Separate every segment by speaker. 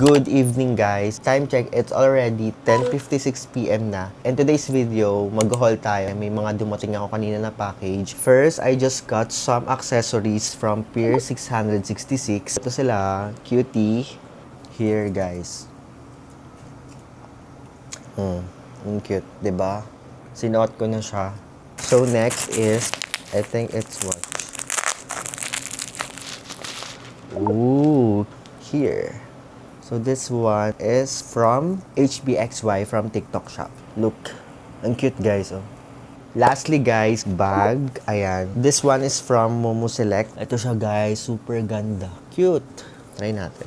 Speaker 1: Good evening guys. Time check, it's already 10:56 PM na. And today's video, mag-haul tayo. May mga dumating ako kanina na package. First, I just got some accessories from Pier 666. Ito sila, cutie. Here guys. Ang cute, 'di ba? Sinuot ko na siya. So next is, I think it's what? Ooh, here. So this one is from HBXY from TikTok shop. Look, ang cute guys, oh. Lastly guys, bag. Ayan. This one is from Momo Select. Ito siya guys, super ganda. Cute. Try natin.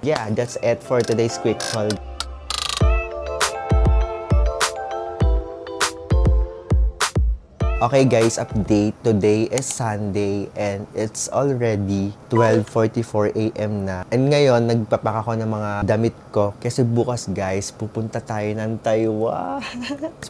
Speaker 1: Yeah, that's it for today's quick haul. Okay guys, update. Today is Sunday and it's already 12:44 AM na. And ngayon, nagpapak ako ng mga damit ko. Kasi bukas guys, pupunta tayo ng Taiwan.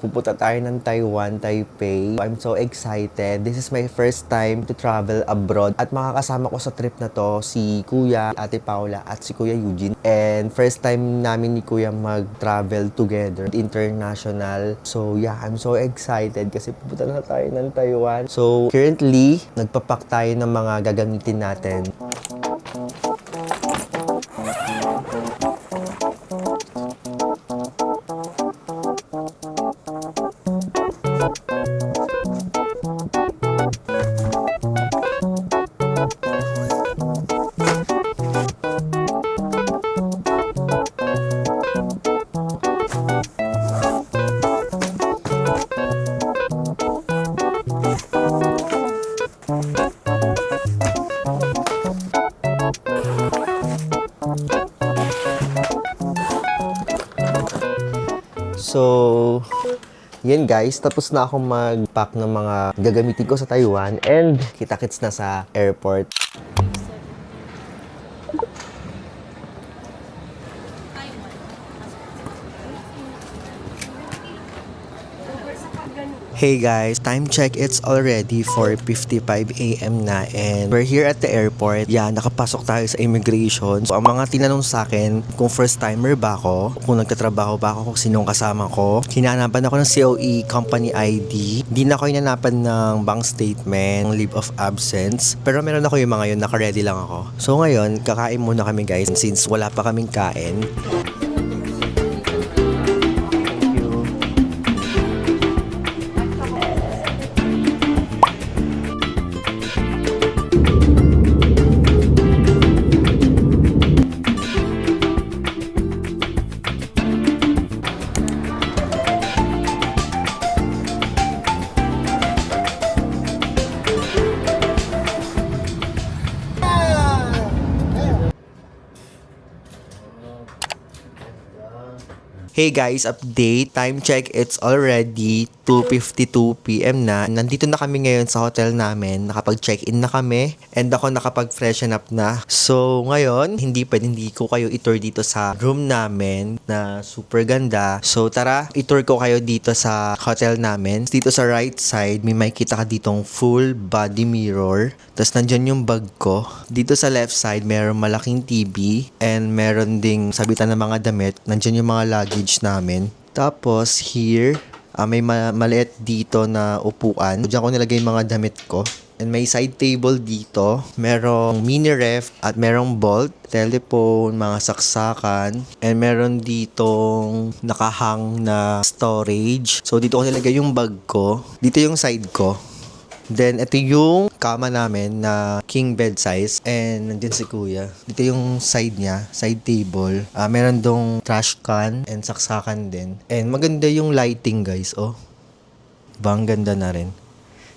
Speaker 1: Pupunta tayo ng Taiwan, Taipei. I'm so excited. This is my first time to travel abroad. At makakasama ko sa trip na to si Kuya, Ate Paula at si Kuya Eugene. And first time namin ni Kuya mag-travel together, international. So yeah, I'm so excited kasi pupunta na tayo ng Taiwan. So, currently, nagpapak tayo ng mga gagamitin natin. So, yan guys, tapos na akong mag-pack ng mga gagamitin ko sa Taiwan and kita-kits na sa airport. Hey guys, time check, it's already 4:55 AM na and we're here at the airport. Yeah, nakapasok tayo sa immigration. So, ang mga tinanong sa akin kung first timer ba ako, kung nagtatrabaho ba ako, kung sinong kasama ko. Hinanapan ako ng COE company ID. Hindi na ako hinanapan ng bank statement, leave of absence. Pero meron ako yung mga yun, naka-ready lang ako. So ngayon, kakain muna kami guys since wala pa kaming kain. Hey guys, update. Time check, it's already 2:52 PM na. Nandito na kami ngayon sa hotel namin. Nakapag-check-in na kami. And ako nakapag-freshen up na. So, ngayon, hindi ko kayo i-tour dito sa room namin na super ganda. So, tara, i-tour ko kayo dito sa hotel namin. Dito sa right side, may makikita ka ditong full body mirror. Tapos, nandyan yung bag ko. Dito sa left side, meron malaking TV. And meron ding sabitan ng mga damit. Nandyan yung mga luggage namin. Tapos, here, may maliit dito na upuan. Diyan ko nilagay yung mga damit ko. And may side table dito. Merong mini ref at merong bolt, telephone, mga saksakan. And meron ditong nakahang na storage. So, dito ko nilagay yung bag ko. Dito yung side ko. Then, ito yung kama namin na king bed size. And, nandyan si Kuya. Dito yung side niya, side table. Meron dong trash can and saksakan din. And, maganda yung lighting, guys. Oh, bang ganda na rin.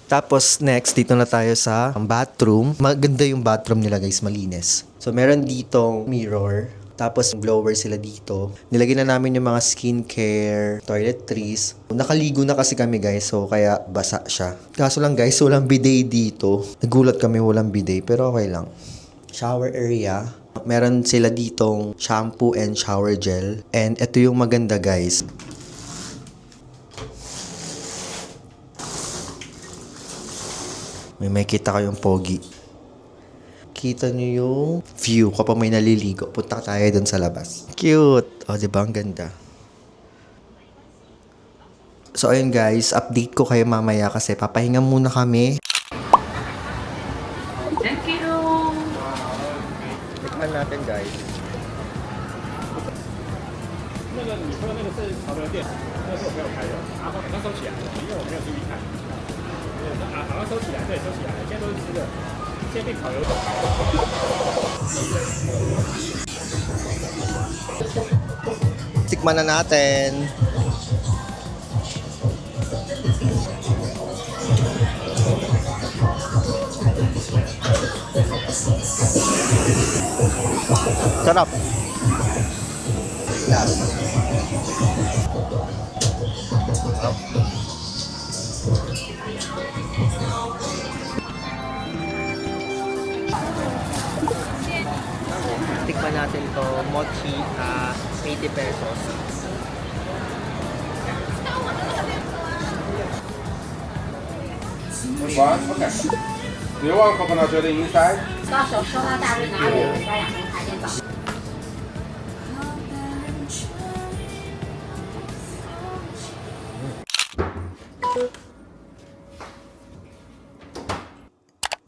Speaker 1: Tapos, next, dito na tayo sa bathroom. Maganda yung bathroom nila, guys. Malinis. So, meron ditong mirror. Tapos, blower sila dito. Nilagyan na namin yung mga skincare, toiletries. Nakaligo na kasi kami guys, so kaya basa siya. Kaso lang guys, walang bidet dito. Nagulat kami walang bidet, pero okay lang. Shower area. Meron sila ditong shampoo and shower gel. And ito yung maganda guys. May makita kayong pogi. makikita nyo yung view kapag may naliligo. Punta tayo dun sa labas. Cute! O, diba? Ang ganda. So, ayun guys, update ko kayo mamaya kasi papahinga muna kami.
Speaker 2: Thank you!
Speaker 1: Tikman natin guys.
Speaker 3: 那个你说的那个是潮流店，那是我没有开的，然后马上收起来，因为我没有注意看。好像收起来，对，收起来，现在都是吃的，现在变炒油桶。
Speaker 1: Tikman na natin. Sarap. Yes. Tikman natin to mochi 80 pesos.
Speaker 3: 完，OK。你忘 coconut jelly inside。
Speaker 2: 到手收到大润拿铁，加2瓶海鲜堡。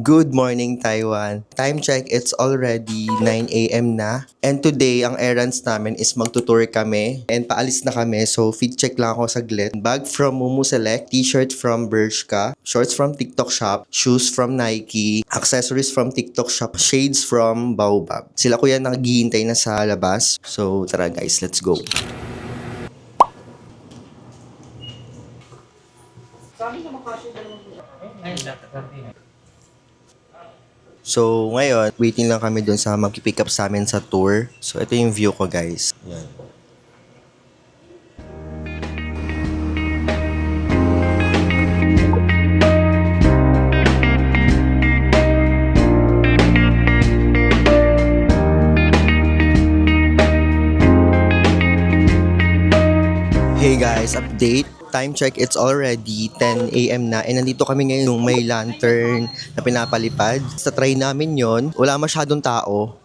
Speaker 1: Good morning, Taiwan. Time check, it's already 9 a.m. na. And today, ang errands namin is magtutour kami. And paalis na kami, so fit check lang ako saglit. Bag from Mumu Select, t-shirt from Bershka, shorts from TikTok Shop, shoes from Nike, accessories from TikTok Shop, shades from Baobab. Sila kuya naghihintay na sa labas. So tara guys, let's go. So, ngayon, waiting lang kami dun sa mag-pick up sa amin sa tour. So, ito yung view ko, guys. Yan. Hey guys, update. Time check, it's already 10 a.m. na and nandito kami ngayon yung may lantern na pinapalipad. Sa try namin yon, wala masyadong tao.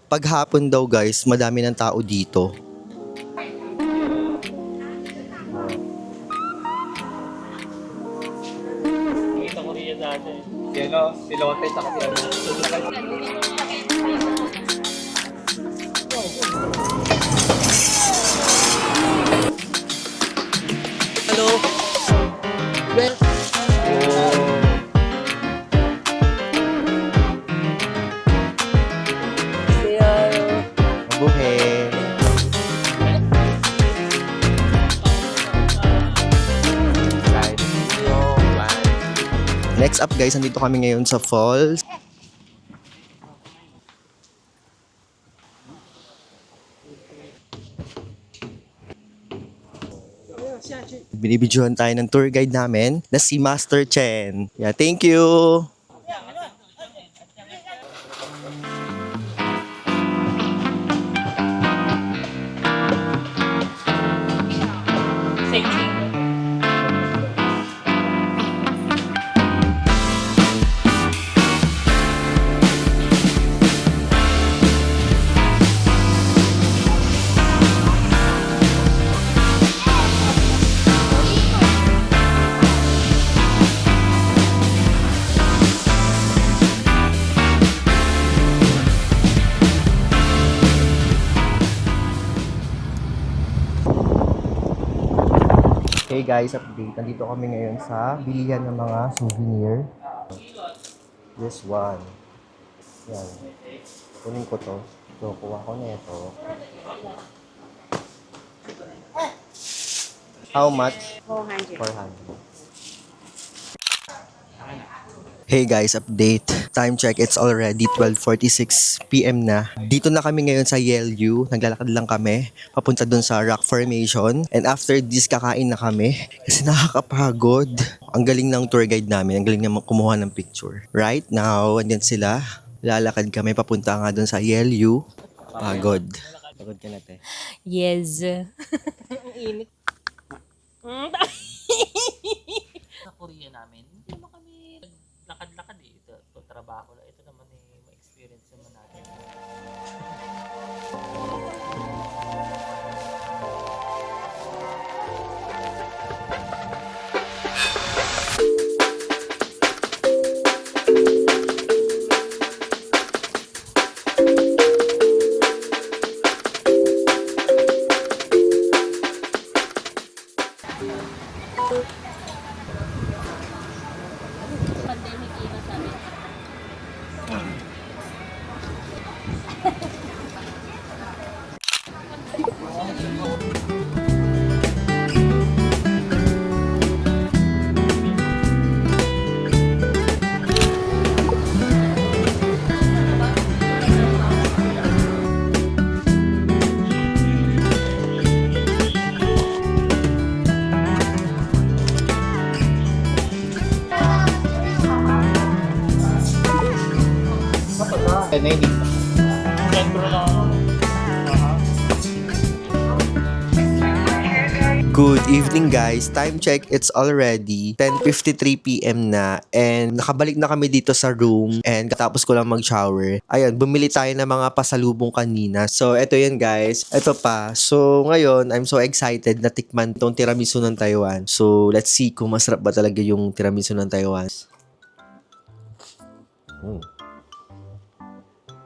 Speaker 1: Paghapon daw guys, madami ng tao dito.
Speaker 3: Nakita ko rin yan dati. Si Lotte, saka si
Speaker 1: Hello? Well, mabuhay. Next up guys, nandito kami ngayon sa falls. Binibidyohan tayo ng tour guide namin na si Master Chen. Yeah, thank you! Hey guys, update. Nandito kami ngayon sa bilihan ng mga souvenir. This one. Yan. Kunin ko to. So, kuha ko na ito. How much?
Speaker 2: 400.
Speaker 1: 400. Hey guys, update. Time check, it's already 12:46 p.m. na. Dito na kami ngayon sa Yelyu. Naglalakad lang kami papunta dun sa rock formation. And after this, kakain na kami. Kasi nakakapagod. Ang galing ng tour guide namin. Ang galing niya kumuha ng picture. Right now, andyan sila. Lalakad kami papunta nga dun sa Yelyu. Pagod. Pagod ka na, te.
Speaker 4: Yes. Ang init. Sa Korea namin, hindi naman kami lakad-lakad eh. Ito trabaho na. Ito naman eh,
Speaker 5: experience naman natin.
Speaker 4: Pandemic era sabi.
Speaker 1: Good evening guys. Time check, it's already 10:53 PM na and nakabalik na kami dito sa room and katapos ko lang mag-shower. Ayun, bumili tayo ng mga pasalubong kanina. So, eto yun guys. Eto pa. So, ngayon, I'm so excited na tikman tong tiramisu ng Taiwan. So, let's see kung masarap ba talaga yung tiramisu ng Taiwan.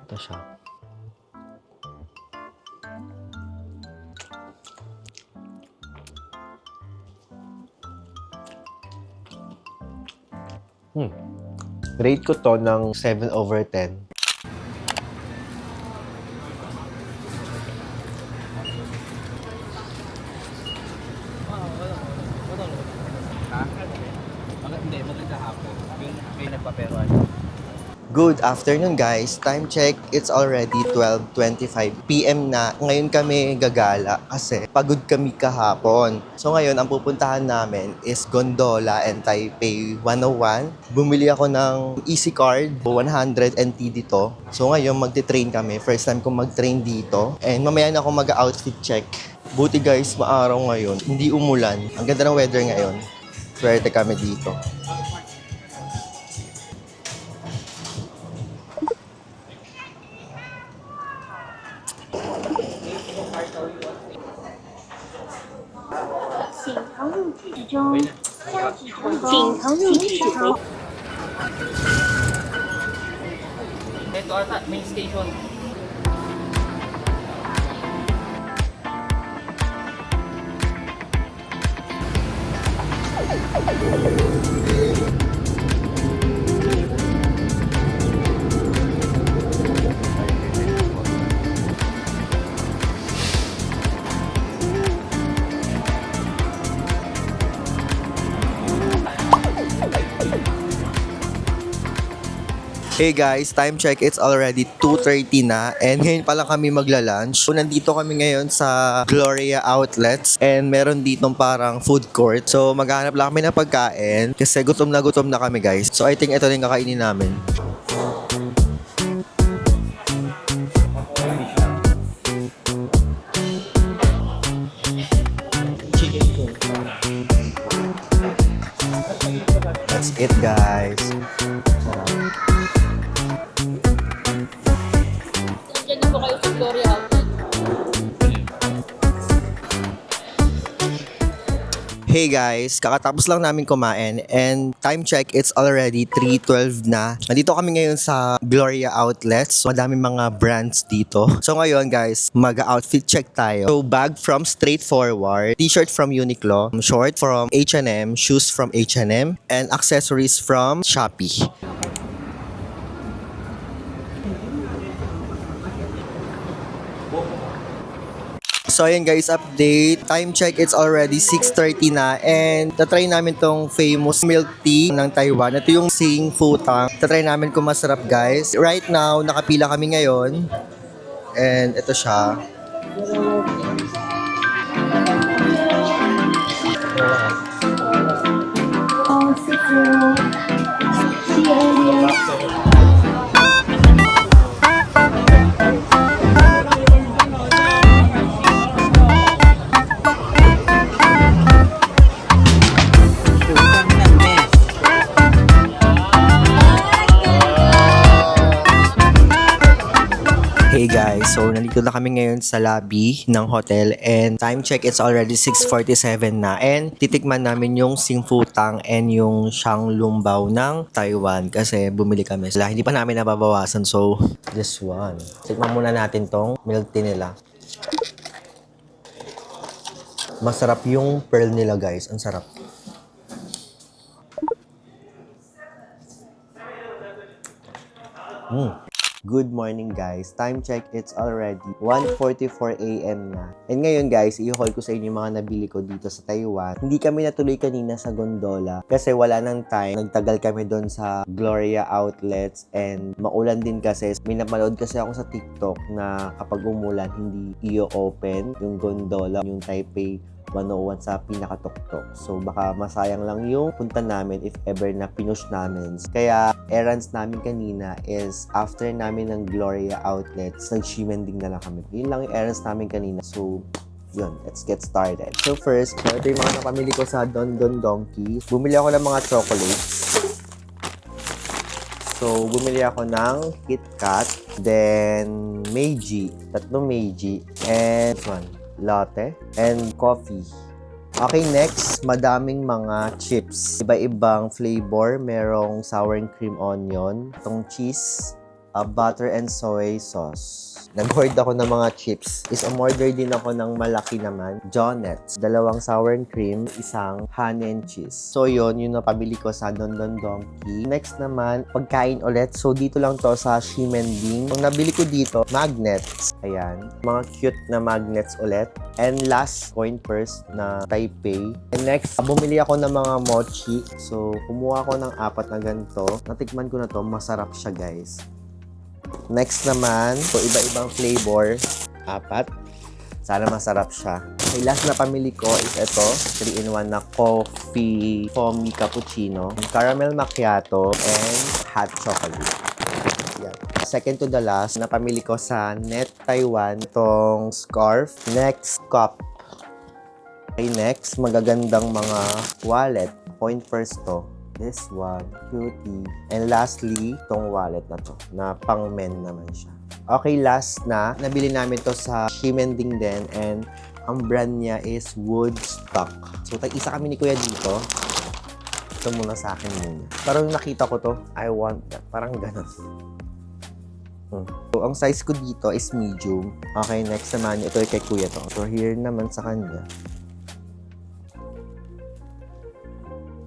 Speaker 1: Ito siya. Rate ko to ng 7/10.
Speaker 5: Hindi, maganda hapon. Yung may nagpaperuan.
Speaker 1: Good afternoon guys. Time check, it's already 12:25 PM na. Ngayon kami gagala kasi pagod kami kahapon. So ngayon, ang pupuntahan namin is Gondola and Taipei 101. Bumili ako ng Easy Card, 100 NT dito. So ngayon, magte-train kami. First time kong mag-train dito. And mamaya na ako mag-outfit check. Buti guys, maaraw ngayon. Hindi umulan. Ang ganda ng weather ngayon. Swerte kami dito.
Speaker 5: Ito ata, main station.
Speaker 1: Hey guys, time check, it's already 2:30 na and ngayon pa lang kami magla-lunch. So, nandito kami ngayon sa Gloria Outlets and meron ditong parang food court. So, maghanap lang kami ng pagkain kasi gutom na kami guys. So, I think ito na yung kakainin namin. That's it guys.
Speaker 4: Diyan din po kayo sa Gloria Outlet.
Speaker 1: Hey guys, kakatapos lang namin kumain and time check, it's already 3:12 na. Nandito kami ngayon sa Gloria Outlets. Madaming mga brands dito. So ngayon guys, mag-outfit check tayo. So bag from Straightforward, t-shirt from Uniqlo, short from H&M, shoes from H&M, and accessories from Shopee. So ayun guys, update. Time check, it's already 6:30 na and tatry namin tong famous milk tea ng Taiwan. Ito yung Sing Fu Tang. Tatry namin kung masarap guys. Right now, nakapila kami ngayon. And ito siya. Hey guys, so nandito na kami ngayon sa lobby ng hotel and time check it's already 6:47 na and titikman namin yung Singfutang and yung Shanglungbao ng Taiwan kasi bumili kami sila. Hindi pa namin nababawasan so this one. Tikman muna natin tong milk tea nila. Masarap yung pearl nila guys, ang sarap. Good morning guys. Time check, it's already 1:44 AM na. And ngayon guys, i-haul ko sa inyo yung mga nabili ko dito sa Taiwan. Hindi kami natuloy kanina sa gondola kasi wala nang time. Nagtagal kami doon sa Gloria Outlets and maulan din kasi. May napanood kasi ako sa TikTok na kapag umulan, hindi i-open yung gondola, yung Taipei 101 sa pinakatuktok. So, baka masayang lang yung punta namin if ever na pinush namin. Kaya, errands namin kanina is after namin ng Gloria Outlets, nag-Ximending na lang kami. Yun lang yung errands namin kanina. So, yun, let's get started. So, first, ito yung mga napamili ko sa Don Don Donki. Bumili ako ng mga chocolates. So, bumili ako ng KitKat, then Meiji, tatlong Meiji, and this one, latte, and coffee. Okay, next, madaming mga chips. Iba-ibang flavor. Merong sour and cream onion, itong cheese, butter and soy sauce. Nag-hoard ako ng mga chips. Is-order din ako ng malaki naman. Jonets, dalawang sour and cream, isang honey and cheese. So yun, yung napabili ko sa Don Don Donki. Next naman, pagkain ulit. So dito lang to sa Ximending. Ang nabili ko dito, magnets. Ayan, mga cute na magnets ulit. And last, coin purse na Taipei. And next, bumili ako ng mga mochi. So kumuha ako ng 4 na ganito. Natikman ko na to, masarap siya guys. Next naman, so iba-ibang flavor, 4. Sana masarap siya. Okay, last na pamili ko is ito, 3-in-1 na coffee foamy cappuccino, caramel macchiato, and hot chocolate. Yan. Second to the last, napamili ko sa Net Taiwan, itong scarf. Next, cup. Okay, next, magagandang mga wallet. Point first to. This one, cutie. And lastly, itong wallet na to, na pang men naman siya. Okay, last na, nabili namin to sa Ximending din and ang brand niya is Woodstock. So, tag-isa kami ni Kuya dito. Ito muna sa akin muna. Parang nakita ko to, I want that. Parang ganun. So, ang size ko dito is medium. Okay, next naman, ito kay Kuya to. So, here naman sa kanya.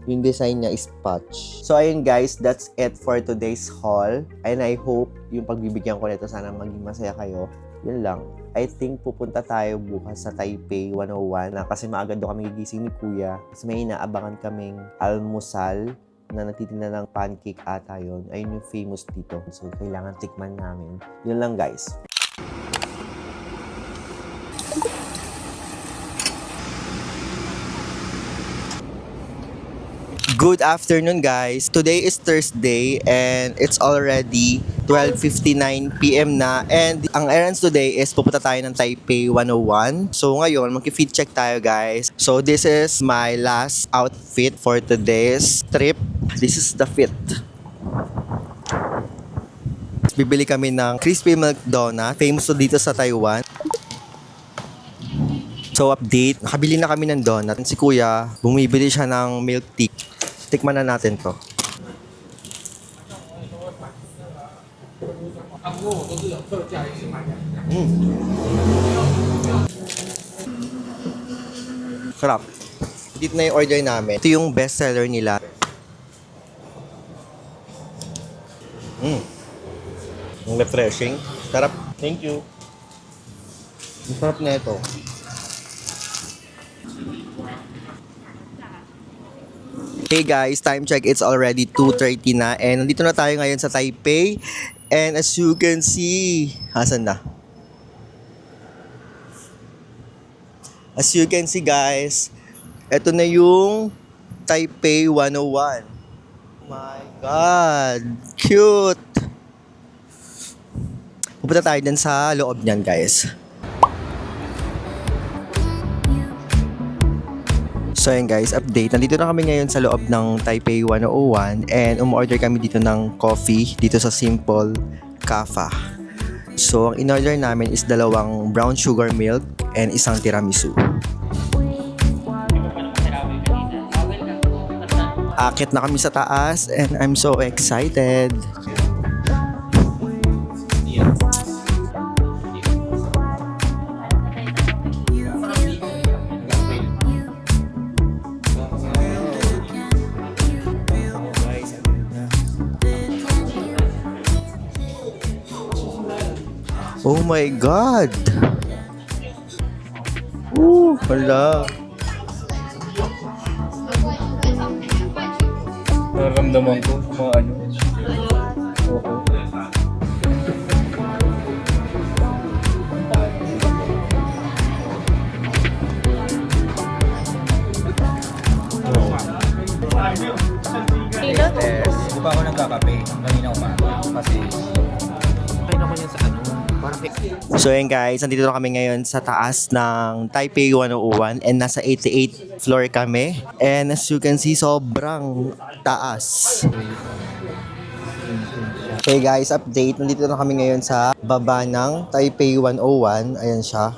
Speaker 1: Yung design niya is patch. So, ayun guys, that's it for today's haul. And I hope yung pagbibigyan ko nito sana maging masaya kayo. Yun lang. I think pupunta tayo bukas sa Taipei 101 na kasi maaga doon kami gigising ni Kuya. Kasi may inaabangan kaming almusal na nagtitinda ng pancake ata yun. Ayun yung famous dito. So, kailangan tikman namin. Yun lang guys. Good afternoon guys. Today is Thursday and it's already 12:59 PM na and ang errands today is pupunta tayo ng Taipei 101. So ngayon, mag-fit check tayo guys. So this is my last outfit for today's trip. This is the fit. Bibili kami ng crispy milk donut, famous to dito sa Taiwan. So update, nakabili na kami ng donut. Si Kuya, bumibili siya ng milk tea. Tikman na natin to. Sarap. Dito na yung order namin. Ito yung best seller nila. Ang refreshing. Sarap. Thank you. Ang sarap na ito. Hey guys, time check, it's already 2:30 na and nandito na tayo ngayon sa Taipei and as you can see, asan na? As you can see guys, eto na yung Taipei 101. My God, cute! Pupunta tayo din sa loob niyan guys. So ayun guys, update. Nandito na kami ngayon sa loob ng Taipei 101 and umorder kami dito ng coffee dito sa Simple Cafe. So, ang in-order namin is 2 brown sugar milk and isang tiramisu. Akit na kami sa taas and I'm so excited. Oh my God! Hala.
Speaker 5: Nararamdaman ko mga ano. Oo.
Speaker 4: Kilo?
Speaker 5: Hindi pa ako nagkakape kanina umaga kasi kain ako niyan sa ano. Parang
Speaker 1: So yun guys, nandito na kami ngayon sa taas ng Taipei 101 and nasa 88th floor kami. And as you can see, sobrang taas. Okay guys, update. Nandito na kami ngayon sa baba ng Taipei 101. Ayan siya.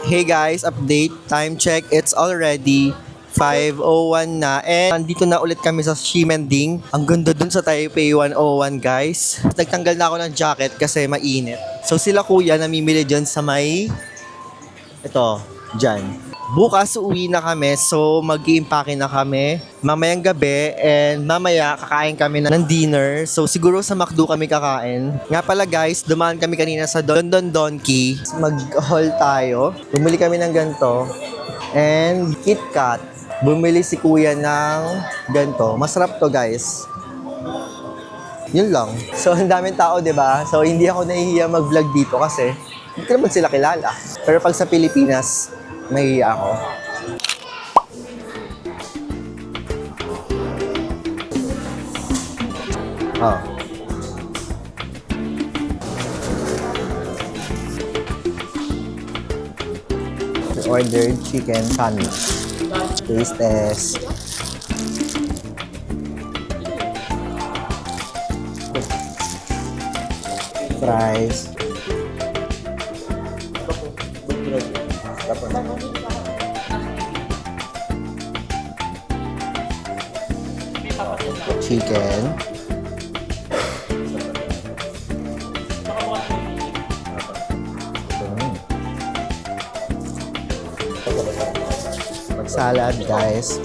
Speaker 1: Hey guys, update. Time check. It's already 5:01 na. And nandito na ulit kami sa Ximending. Ang ganda dun sa Taipei 101 guys. Nagtanggal na ako ng jacket kasi mainit. So sila kuya namimili dyan sa may... Ito, dyan. Bukas uuwi na kami, so mag-iimpake na kami mamayang gabi and mamaya kakain kami ng dinner. So siguro sa McDo kami kakain. Nga pala guys, dumaan kami kanina sa Don Donkey. Mag-haul tayo. Bumili kami ng ganito and KitKat. Bumili si kuya ng ganito. Masarap to guys. Yun lang. So ang daming tao, 'di ba? So hindi ako nahihiya mag-vlog dito kasi hindi ko naman sila kilala. Pero pag sa Pilipinas, nahihiya ako. Oh. We ordered chicken sandwich. Taste test. Fries. Chicken. Salad, guys.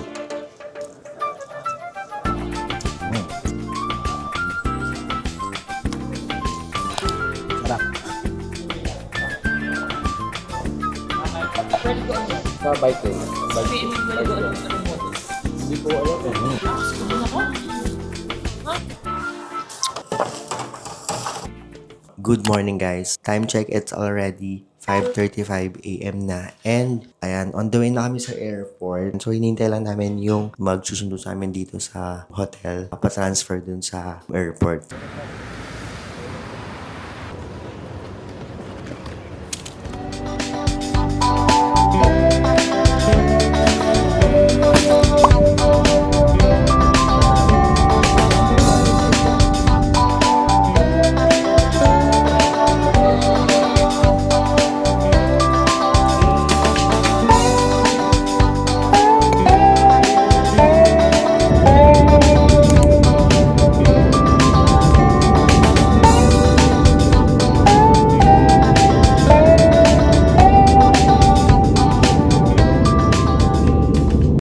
Speaker 1: Sarap.
Speaker 5: bike ko. Hindi ko alam eh.
Speaker 1: Good morning guys. Time check, it's already 5:35 AM na. And ayan, on the way na kami sa airport. So hinihintay lang namin yung magsusundo sa amin dito sa hotel. Papatransfer dun sa airport.